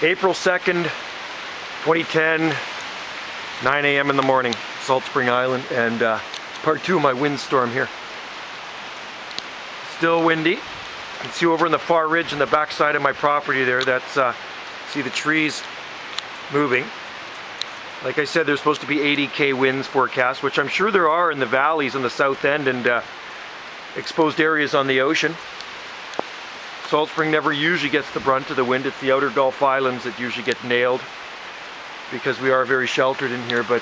April 2nd, 2010, 9 a.m. in the morning, Salt Spring Island, and part 2 of my windstorm here. Still windy. You can see over in the far ridge in the back side of my property there, that's, see the trees moving. Like I said, there's supposed to be 80 winds forecast, which I'm sure there are in the valleys on the south end and exposed areas on the ocean. Salt Spring never usually gets the brunt of the wind. It's the outer Gulf Islands that usually get nailed because we are very sheltered in here, but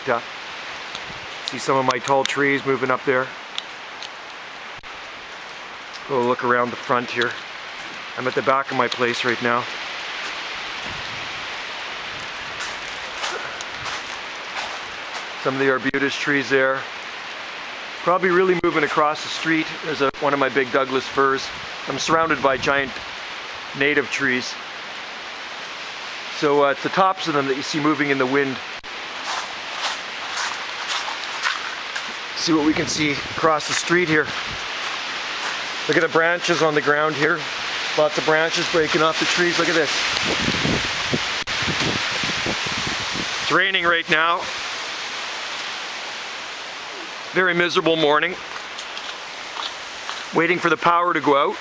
see some of my tall trees moving up there. Go look around the front here. I'm at the back of my place right now. Some of the arbutus trees there. Probably really moving across the street. There's one of my big Douglas firs. I'm surrounded by giant native trees. So it's the tops of them that you see moving in the wind. See what we can see across the street here. Look at the branches on the ground here. Lots of branches breaking off the trees. Look at this. It's raining right now. Very miserable morning. Waiting for the power to go out.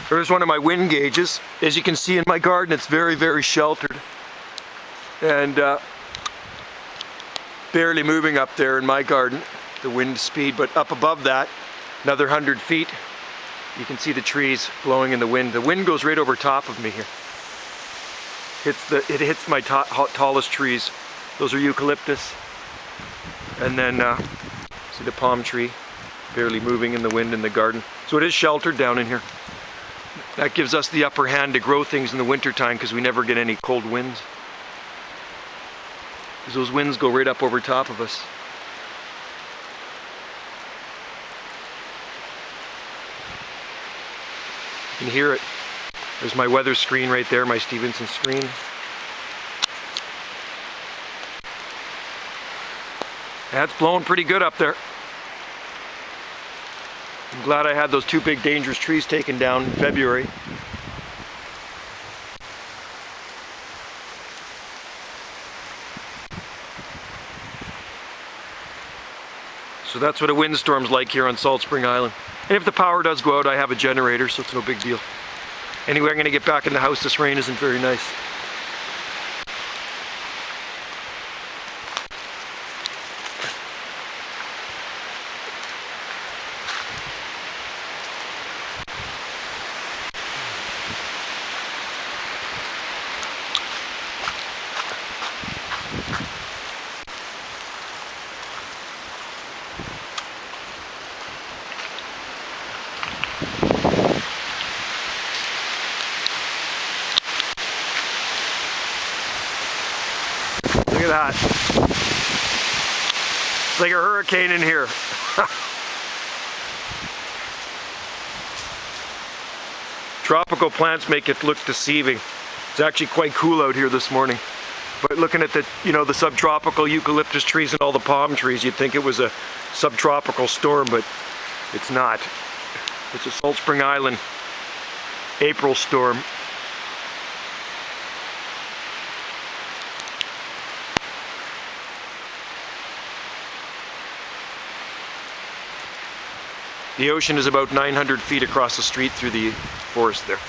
There's one of my wind gauges. As you can see in my garden, it's very, very sheltered. And barely moving up there in my garden, the wind speed. But up above that, another 100 feet, you can see the trees blowing in the wind. The wind goes right over top of me here. It hits my tallest trees. Those are eucalyptus. And then see the palm tree barely moving in the wind in the garden. So it is sheltered down in here. That gives us the upper hand to grow things in the winter time because we never get any cold winds. Because those winds go right up over top of us. You can hear it. There's my weather screen right there, my Stevenson screen. That's blowing pretty good up there. I'm glad I had those 2 big dangerous trees taken down in February. So that's what a windstorm's like here on Salt Spring Island. And if the power does go out, I have a generator, so it's no big deal. Anyway, I'm going to get back in the house. This rain isn't very nice. Look at that. It's like a hurricane in here. Tropical plants make it look deceiving. It's actually quite cool out here this morning. But looking at the, the subtropical eucalyptus trees and all the palm trees, you'd think it was a subtropical storm, but it's not. It's a Salt Spring Island April storm. The ocean is about 900 feet across the street through the forest there.